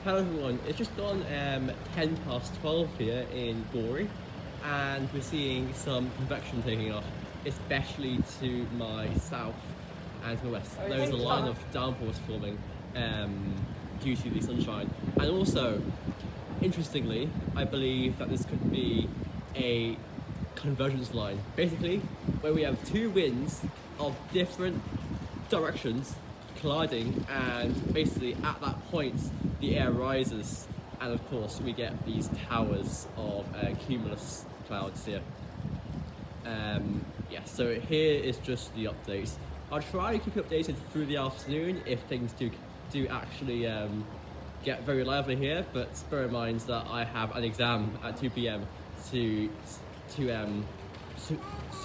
Hello everyone, it's just gone 10 past 12 here in Gorey, and we're seeing some convection taking off, especially to my south and to my west. There's a line of downpours forming due to the sunshine. And also, interestingly, I believe that this could be a convergence line. Basically, where we have two winds of different directions colliding, and basically at that point the air rises, and of course we get these towers of cumulus clouds here. Yeah, so here is just the updates. I'll try to keep you updated through the afternoon if things do actually get very lively here, but bear in mind that I have an exam at 2 p.m. to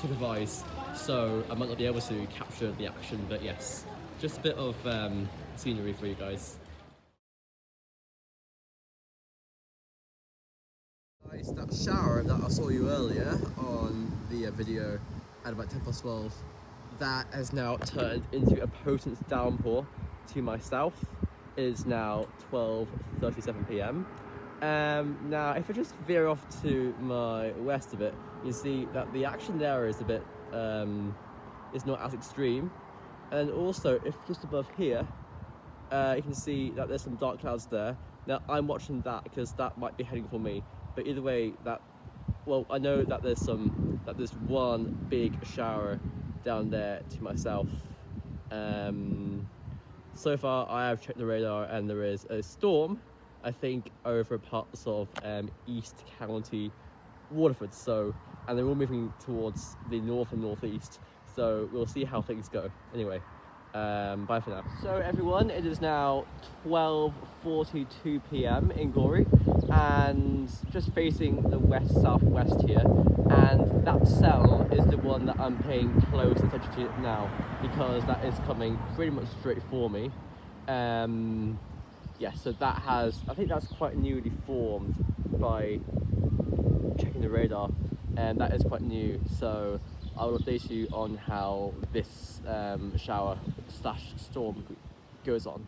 supervise, so I might not be able to capture the action, but yes, just a bit of scenery for you guys. Guys, that shower that I saw you earlier on the video at about 10 past 12, that has now turned into a potent downpour to my south. It is now 12:37 p.m. Now, if I just veer off to my west a bit, you see that the action there is a bit, is not as extreme. And also, if just above here, you can see that there's some dark clouds there. Now, I'm watching that because that might be heading for me. But either way, well, I know that there's one big shower down there to my south. So far, I have checked the radar, and there is a storm, I think, over parts of East County, Waterford. And they're all moving towards the north and northeast. So we'll see how things go. Anyway, bye for now. So everyone, it is now 12:42 p.m. in Gorey, and just facing the west-southwest here. And that cell is the one that I'm paying close attention to now, because that is coming pretty much straight for me. Yeah, so that I think that's quite newly formed by checking the radar, and that is quite new. So I will update you on how this shower / storm goes on.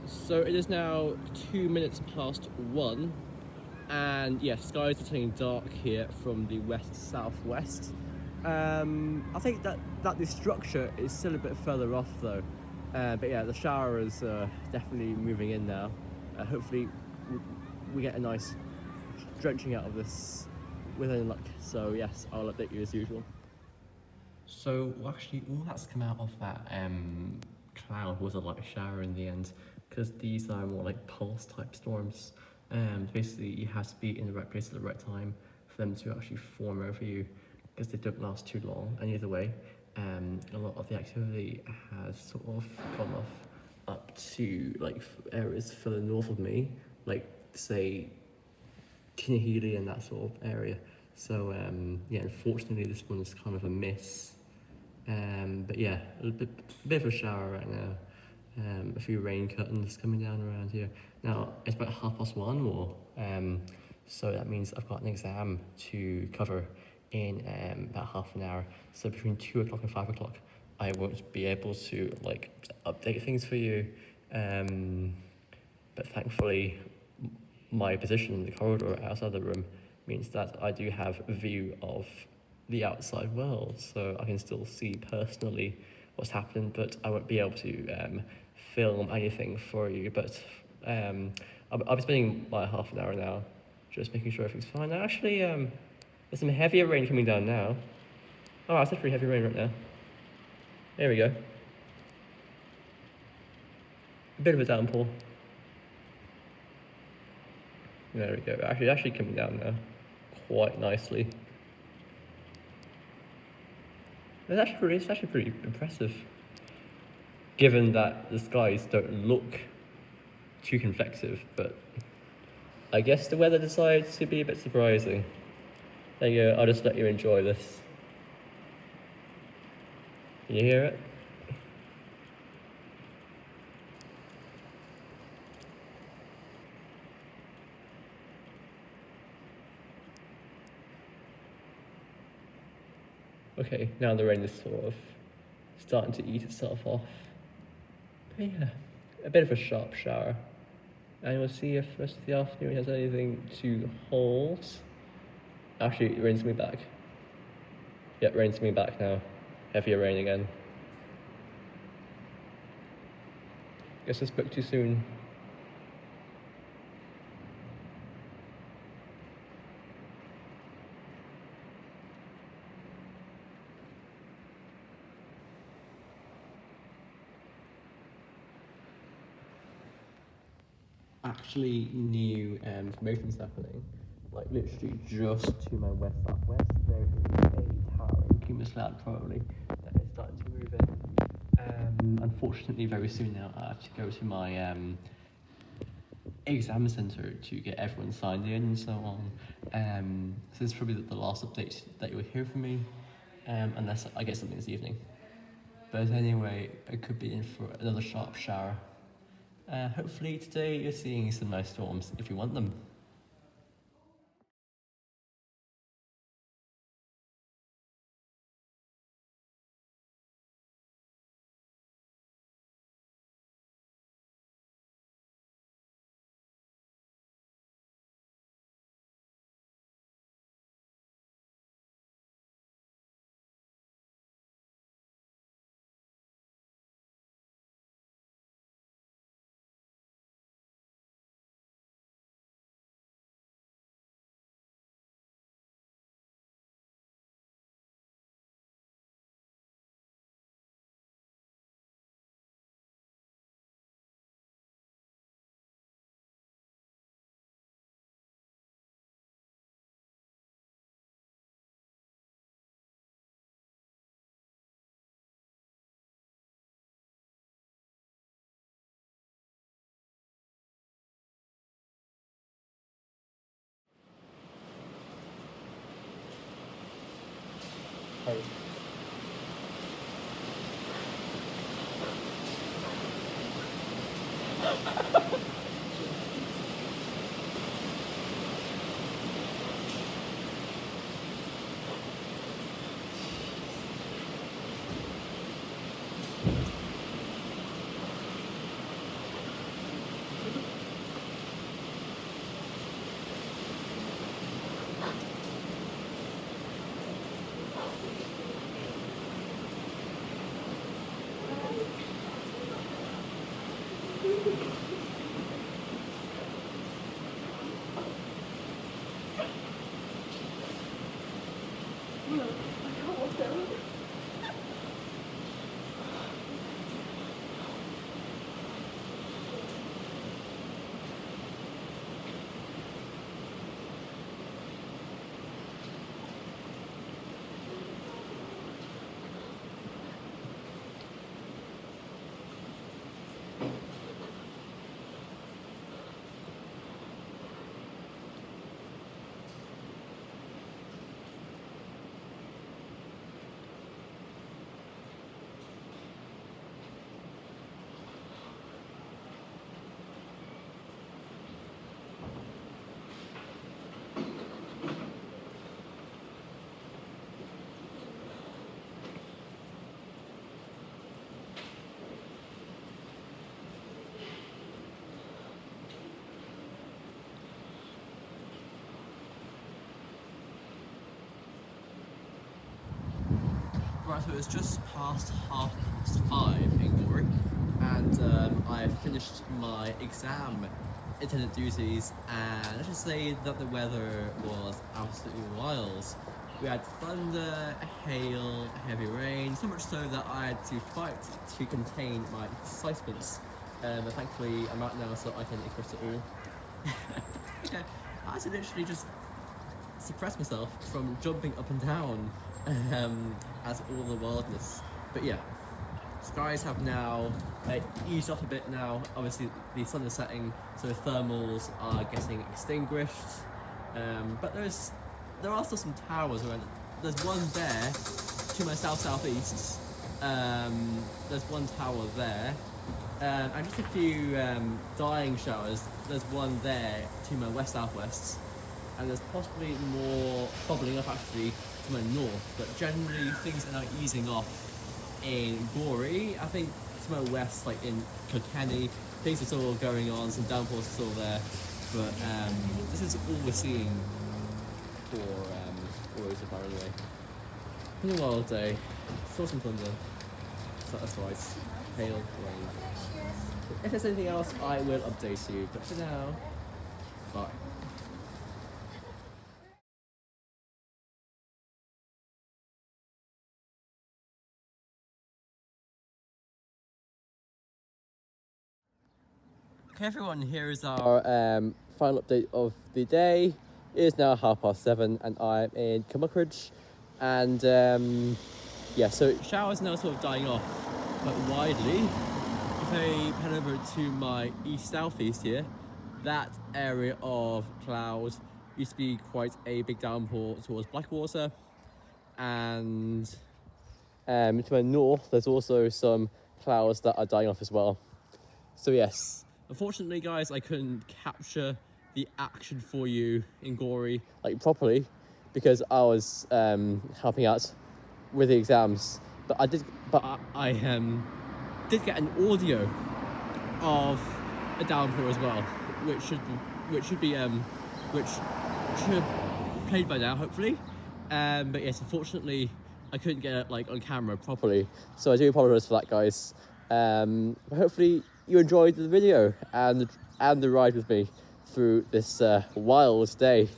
So it is now 2 minutes past 1, and yes, skies are turning dark here from the west-southwest. I think that the structure is still a bit further off though, but yeah, the shower is definitely moving in now. Hopefully we get a nice drenching out of this with any luck. So yes, I'll update you as usual. So actually, all that's come out of that cloud was a light shower in the end, because these are more like pulse type storms. Basically, you have to be in the right place at the right time for them to actually form over you, because they don't last too long. And either way, a lot of the activity has sort of gone off up to like areas further north of me, like say Tinahely and that sort of area. So yeah, unfortunately this one's kind of a miss. But yeah, a bit of a shower right now. A few rain curtains coming down around here. Now it's about 1:30 more, so that means I've got an exam to cover in about half an hour. So between 2 o'clock and 5 o'clock, I won't be able to like update things for you. But thankfully, my position in the corridor outside the room means that I do have a view of the outside world, so I can still see personally what's happening, but I won't be able to film anything for you. But I'll be spending like half an hour now just making sure everything's fine. Now, actually, there's some heavier rain coming down now. Oh, it's pretty heavy rain right now. There we go. A bit of a downpour. There we go. Actually coming down now quite nicely. It's actually pretty impressive, given that the skies don't look too convective, but I guess the weather decides to be a bit surprising. There you go, I'll just let you enjoy this. Can you hear it? Okay, now the rain is sort of starting to eat itself off. But yeah, a bit of a sharp shower. And we'll see if the rest of the afternoon has anything to hold. Actually, it rain's coming back. Yep, rain's coming back now. Heavier rain again. Guess I spoke too soon. Actually new promotions happening, like literally just to my west-southwest. There is a towering cumulus cloud probably that is starting to move in. Unfortunately, very soon now I have to go to my exam centre to get everyone signed in and so on. So this is probably the last update that you'll hear from me, unless I get something this evening. But anyway, I could be in for another sharp shower. Hopefully today you're seeing some nice storms if you want them. Right, so it's just past 5:30 in Gorey, and I finished my exam attendant duties, and let's just say that the weather was absolutely wild. We had thunder, hail, heavy rain, so much so that I had to fight to contain my excitement. But thankfully I'm out now, so I can express it all. Yeah, I had to literally just suppress myself from jumping up and down as all the wildness. But yeah, skies have now eased off a bit now. Obviously the sun is setting, so the thermals are getting extinguished. But there are still some towers around. There's one there to my south-southeast. There's one tower there. And just a few dying showers. There's one there to my west-southwest. And there's possibly more bubbling up actually to my north, but generally things are now easing off in Gorey. I think somewhere west, like in Kilkenny, things are still going on, some downpours are still there, but this is all we're seeing for Gorey so far anyway. Been a wild day, saw some thunder, so that's right, hail, rain. If there's anything else, I will update you, but for now, bye. Okay everyone, here is our final update of the day. It is now 7:30 and I'm in Cumbercridge, and yeah, so showers now sort of dying off quite widely. If I head over to my east-southeast here, that area of clouds used to be quite a big downpour towards Blackwater, and to my north there's also some clouds that are dying off as well. So yes, unfortunately guys, I couldn't capture the action for you in Gorey like properly because I was helping out with the exams, but I did get an audio of a downpour as well, which should have played by now hopefully. But yes, unfortunately I couldn't get it like on camera properly, so I do apologize for that guys. Hopefully you enjoyed the video and the ride with me through this wild day.